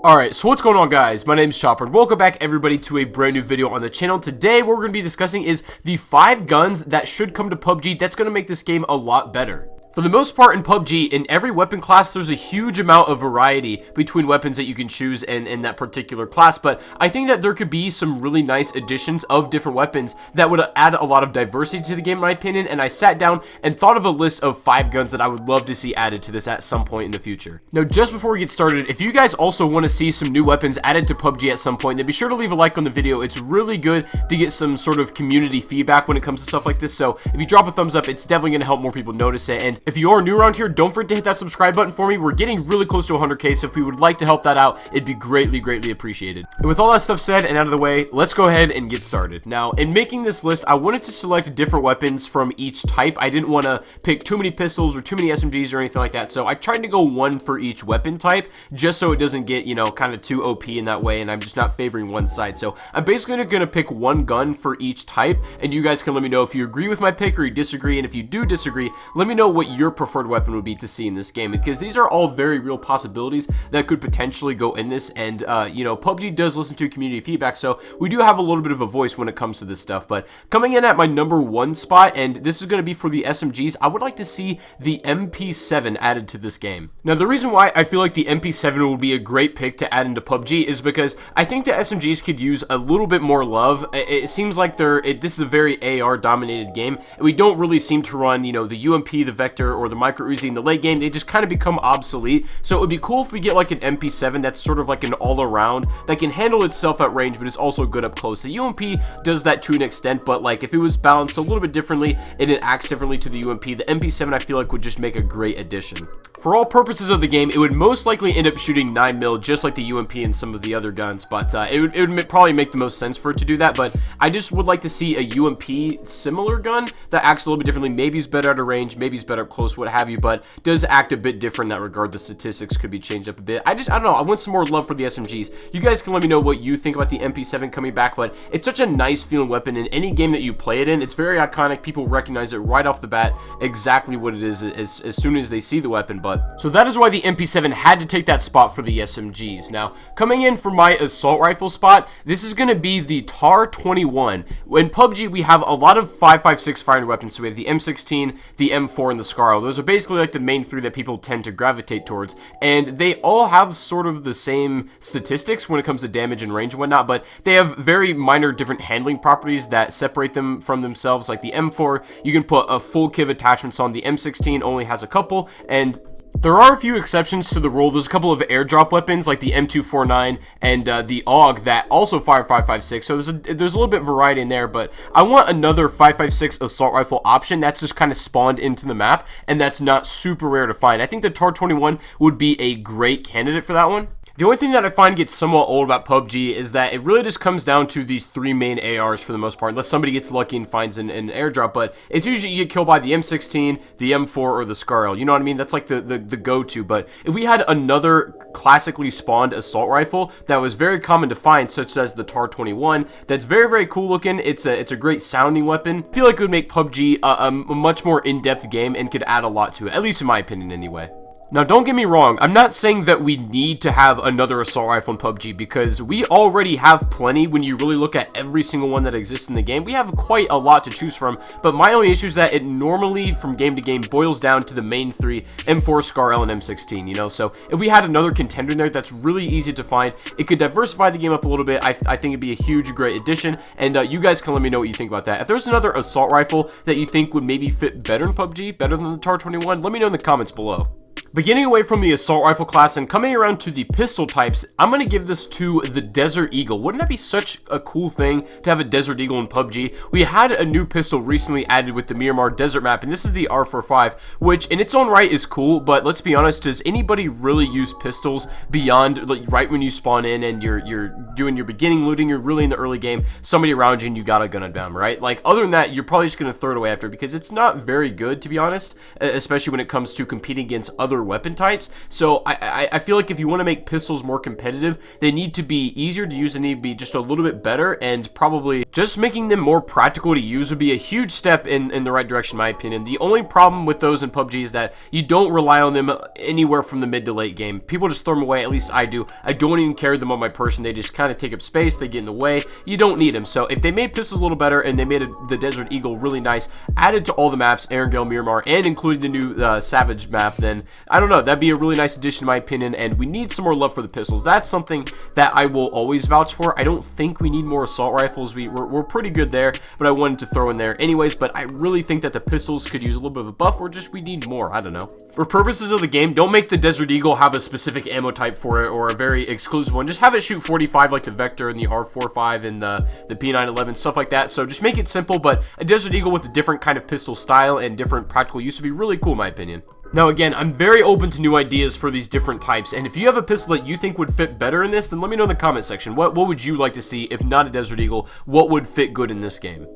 Alright, so what's going on, guys? My name's Chopper, and welcome back everybody to a brand new video on the channel. Today, what we're going to be discussing is the 5 guns that should come to PUBG that's going to make this game a lot better. For the most part in PUBG, in every weapon class, there's a huge amount of variety between weapons that you can choose in that particular class, but I think that there could be some really nice additions of different weapons that would add a lot of diversity to the game, in my opinion, and I sat down and thought of a list of 5 guns that I would love to see added to this at some point in the future. Now, just before we get started, if you guys also want to see some new weapons added to PUBG at some point, then be sure to leave a like on the video. It's really good to get some sort of community feedback when it comes to stuff like this, so if you drop a thumbs up, it's definitely going to help more people notice it. And if you are new around here, don't forget to hit that subscribe button for me. We're getting really close to 100k, so if you would like to help that out, it'd be greatly appreciated. And with all that stuff said and out of the way, let's go ahead and get started. Now, in making this list, I wanted to select different weapons from each type. I didn't want to pick too many pistols or too many SMGs or anything like that, so I tried to go one for each weapon type, just so it doesn't get, you know, kind of too OP in that way, and I'm just not favoring one side. So I'm basically going to pick one gun for each type, and you guys can let me know if you agree with my pick or you disagree, and if you do disagree, let me know what your preferred weapon would be to see in this game, because these are all very real possibilities that could potentially go in this. And you know, PUBG does listen to community feedback, so we do have a little bit of a voice when it comes to this stuff. But coming in at my number 1 spot, and this is going to be for the SMGs, I would like to see the MP7 added to this game. Now, the reason why I feel like the MP7 would be a great pick to add into PUBG is because I think the SMGs could use a little bit more love. It seems like this is a very AR dominated game, and we don't really seem to run, you know, the UMP, the Vector, or the Micro Uzi in the late game. They just kind of become obsolete. So it would be cool if we get like an MP7 that's sort of like an all-around that can handle itself at range, but is also good up close. The UMP does that to an extent, but like if it was balanced a little bit differently and it acts differently to the UMP, the MP7 I feel like would just make a great addition. For all purposes of the game, it would most likely end up shooting 9mm, just like the UMP and some of the other guns, but it would probably make the most sense for it to do that. But I just would like to see a UMP similar gun that acts a little bit differently. Maybe it's better at a range, maybe it's better up close, what have you, but does act a bit different in that regard. The statistics could be changed up a bit. I don't know, I want some more love for the SMGs. You guys can let me know what you think about the MP7 coming back, but it's such a nice feeling weapon in any game that you play it in. It's very iconic. People recognize it right off the bat exactly what it is as soon as they see the weapon. But so that is why the MP7 had to take that spot for the SMGs. Now, coming in for my assault rifle spot, this is going to be the Tarr 21. In PUBG, we have a lot of 5.56 firing weapons. So we have the M16, the M4, and the Scarl. Those are basically like the main 3 that people tend to gravitate towards, and they all have sort of the same statistics when it comes to damage and range and whatnot, but they have very minor different handling properties that separate them from themselves. Like the M4, you can put a full kit of attachments on. The M16 only has a couple, and there are a few exceptions to the rule. There's a couple of airdrop weapons like the M249 and the AUG that also fire 5.56, so there's a little bit of variety in there, but I want another 5.56 assault rifle option that's just kind of spawned into the map, and that's not super rare to find. I think the Tarr 21 would be a great candidate for that one. The only thing that I find gets somewhat old about PUBG is that it really just comes down to these 3 main ARs for the most part, unless somebody gets lucky and finds an airdrop, but it's usually you get killed by the M16, the M4, or the Scarl. You know what I mean? That's like the go-to. But if we had another classically spawned assault rifle that was very common to find, such as the Tarr 21, that's very cool looking, it's a great sounding weapon, I feel like it would make PUBG a much more in-depth game and could add a lot to it, at least in my opinion anyway. Now, don't get me wrong, I'm not saying that we need to have another assault rifle in PUBG, because we already have plenty. When you really look at every single one that exists in the game, we have quite a lot to choose from, but my only issue is that it normally, from game to game, boils down to the main 3, M4, Scarl, and M16, you know? So if we had another contender in there that's really easy to find, it could diversify the game up a little bit. I think it'd be a huge, great addition, and you guys can let me know what you think about that. If there's another assault rifle that you think would maybe fit better in PUBG, better than the Tarr 21, let me know in the comments below. Beginning away from the assault rifle class and coming around to the pistol types, I'm going to give this to the Desert Eagle. Wouldn't that be such a cool thing to have a Desert Eagle in PUBG? We had a new pistol recently added with the Miramar Desert map, and this is the R45, which in its own right is cool, but let's be honest, does anybody really use pistols beyond, like, right when you spawn in and you're doing your beginning looting, you're really in the early game, somebody around you and you gotta gun it down, right? Like, other than that, you're probably just going to throw it away after, because it's not very good, to be honest, especially when it comes to competing against other weapon types. So I feel like if you want to make pistols more competitive, they need to be easier to use, they need to be just a little bit better, and probably just making them more practical to use would be a huge step in the right direction, in my opinion. The only problem with those in PUBG is that you don't rely on them anywhere from the mid to late game. People just throw them away, at least I do. I don't even carry them on my person. They just kind of take up space, they get in the way. You don't need them. So if they made pistols a little better and they made the Desert Eagle really nice, added to all the maps, Erangel, Miramar, and including the new Savage map, then I don't know, that'd be a really nice addition in my opinion. And we need some more love for the pistols. That's something that I will always vouch for. I don't think we need more assault rifles. We're pretty good there, but I wanted to throw in there anyways. But I really think that the pistols could use a little bit of a buff, or just we need more. I don't know. For purposes of the game, don't make the Desert Eagle have a specific ammo type for it or a very exclusive one. Just have it shoot 45 like the Vector and the R45 and the P911, stuff like that. So just make it simple, but a Desert Eagle with a different kind of pistol style and different practical use would be really cool in my opinion. Now again, I'm very open to new ideas for these different types, and if you have a pistol that you think would fit better in this, then let me know in the comment section. What would you like to see? If not a Desert Eagle, what would fit good in this game?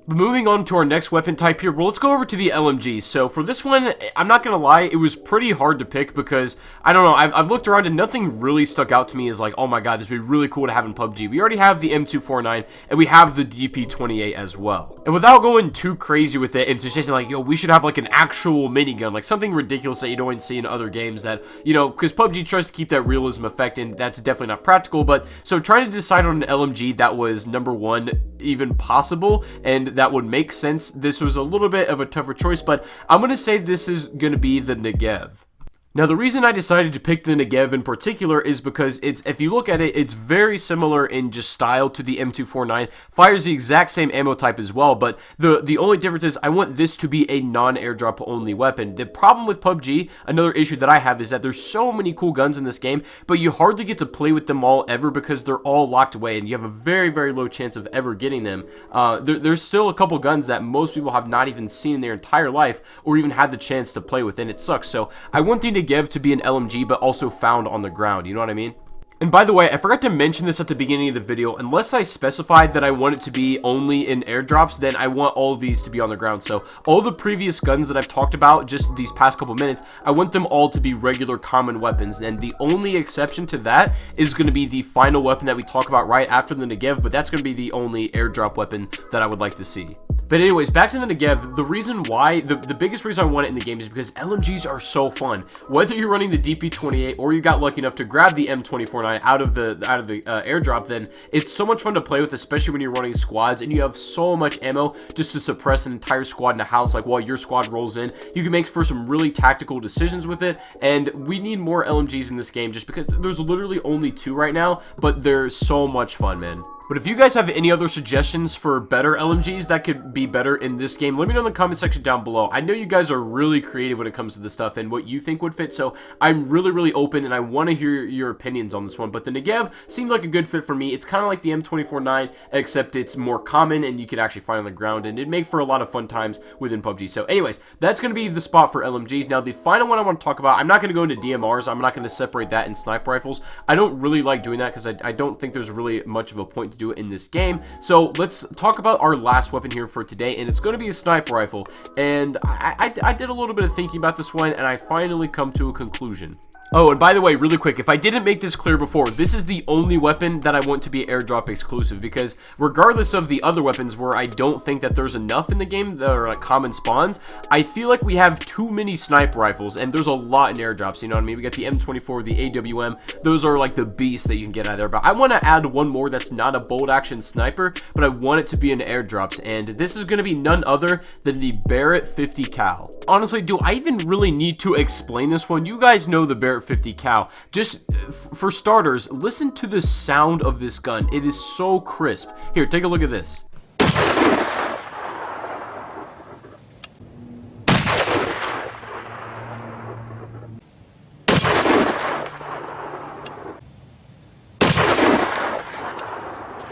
But moving on to our next weapon type here, well, let's go over to the LMG. So for this one, I'm not gonna lie, it was pretty hard to pick because, I don't know, I've looked around and nothing really stuck out to me as like, oh my god, this would be really cool to have in PUBG. We already have the M249, and we have the DP28 as well. And without going too crazy with it and suggesting like, yo, we should have like an actual minigun, like something ridiculous that you don't see in other games that, you know, because PUBG tries to keep that realism effect, and that's definitely not practical. But so trying to decide on an LMG that was number one even possible and that would make sense, this was a little bit of a tougher choice, but I'm gonna say this is gonna be the Negev. Now, the reason I decided to pick the Negev in particular is because it's, if you look at it, it's very similar in just style to the M249, fires the exact same ammo type as well, but the only difference is I want this to be a non-airdrop only weapon. The problem with PUBG, another issue that I have, is that there's so many cool guns in this game, but you hardly get to play with them all ever because they're all locked away, and you have a very, very low chance of ever getting them. There's still a couple guns that most people have not even seen in their entire life, or even had the chance to play with, and it sucks. So I want the Negev to be an LMG, but also found on the ground, you know what I mean? And by the way, I forgot to mention this at the beginning of the video. Unless I specified that I want it to be only in airdrops, then I want all of these to be on the ground. So all the previous guns that I've talked about just these past couple minutes, I want them all to be regular common weapons. And the only exception to that is going to be the final weapon that we talk about right after the Negev, but that's going to be the only airdrop weapon that I would like to see. But anyways, back to the Negev. The reason why, the biggest reason I want it in the game is because LMGs are so fun. Whether you're running the DP28 or you got lucky enough to grab the M249 out of the airdrop, then it's so much fun to play with, especially when you're running squads and you have so much ammo just to suppress an entire squad in a house. Like while your squad rolls in, you can make for some really tactical decisions with it. And we need more LMGs in this game just because there's literally only 2 right now, but they're so much fun, man. But if you guys have any other suggestions for better LMGs that could be better in this game, let me know in the comment section down below. I know you guys are really creative when it comes to this stuff and what you think would fit, so I'm really open and I want to hear your opinions on this one. But the Negev seemed like a good fit for me. It's kind of like the M249, except it's more common and you could actually find on the ground, and it'd make for a lot of fun times within PUBG. So anyways, that's going to be the spot for LMGs. Now, the final one I want to talk about, I'm not going to go into DMRs. I'm not going to separate that in sniper rifles. I don't really like doing that because I don't think there's really much of a point to do it in this game. So let's talk about our last weapon here for today, and it's going to be a sniper rifle. And I did a little bit of thinking about this one, and I finally come to a conclusion. Oh, and by the way, really quick, if I didn't make this clear before, this is the only weapon that I want to be airdrop exclusive, because regardless of the other weapons where I don't think that there's enough in the game that are like common spawns, I feel like we have too many sniper rifles, and there's a lot in airdrops, you know what I mean? We got the M24, the AWM, those are like the beasts that you can get out of there, but I want to add one more that's not a bolt action sniper, but I want it to be in airdrops, and this is going to be none other than the Barrett 50 cal. Honestly, do I even really need to explain this one? You guys know the Barrett 50 cal. Just for starters, listen to the sound of this gun. It is so crisp. Here, take a look at this.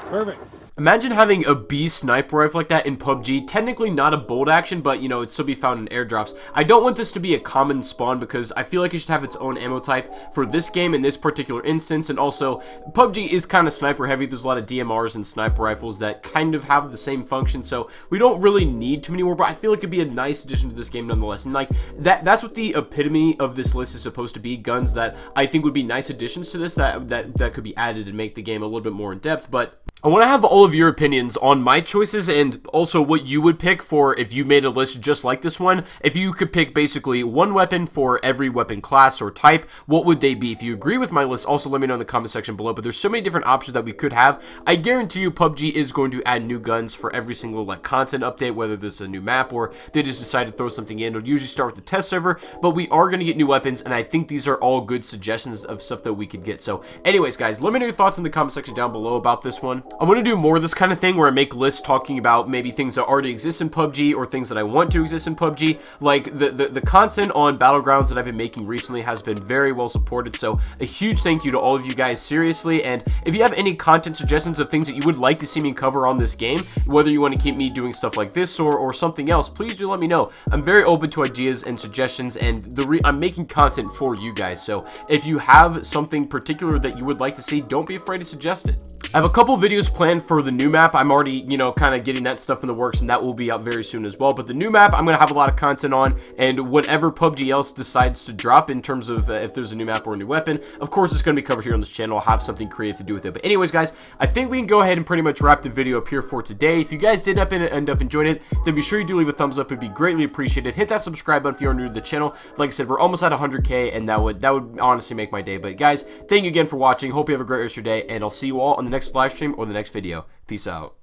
Perfect. Imagine having a B sniper rifle like that in PUBG. Technically not a bolt action, but you know, it'd still be found in airdrops. I don't want this to be a common spawn because I feel like it should have its own ammo type for this game in this particular instance. And also, PUBG is kind of sniper heavy. There's a lot of DMRs and sniper rifles that kind of have the same function, so we don't really need too many more, but I feel like it'd be a nice addition to this game nonetheless. And like that's what the epitome of this list is supposed to be, guns that I think would be nice additions to this that could be added and make the game a little bit more in depth. But I want to have all of your opinions on my choices and also what you would pick for if you made a list just like this one. If you could pick basically one weapon for every weapon class or type, what would they be? If you agree with my list, also let me know in the comment section below. But there's so many different options that we could have. I guarantee you PUBG is going to add new guns for every single like content update, whether there's a new map or they just decide to throw something in. It'll usually start with the test server, but we are going to get new weapons, and I think these are all good suggestions of stuff that we could get. So anyways, guys, let me know your thoughts in the comment section down below about this one. I want to do more of this kind of thing where I make lists talking about maybe things that already exist in PUBG or things that I want to exist in PUBG. Like the content on Battlegrounds that I've been making recently has been very well supported, so a huge thank you to all of you guys, seriously. And if you have any content suggestions of things that you would like to see me cover on this game, whether you want to keep me doing stuff like this or something else, please do let me know. I'm very open to ideas and suggestions, and I'm making content for you guys, so if you have something particular that you would like to see, don't be afraid to suggest it. I have a couple videos planned for the new map. I'm already, you know, kind of getting that stuff in the works, and that will be out very soon as well. But the new map, I'm going to have a lot of content on, and whatever PUBG else decides to drop in terms of if there's a new map or a new weapon, of course, it's going to be covered here on this channel. I'll have something creative to do with it. But anyways, guys, I think we can go ahead and pretty much wrap the video up here for today. If you guys did end up enjoying it, then be sure you do leave a thumbs up. It'd be greatly appreciated. Hit that subscribe button if you're new to the channel. Like I said, we're almost at 100K, and that would honestly make my day. But guys, thank you again for watching. Hope you have a great rest of your day, and I'll see you all on the next live stream or the next video. Peace out.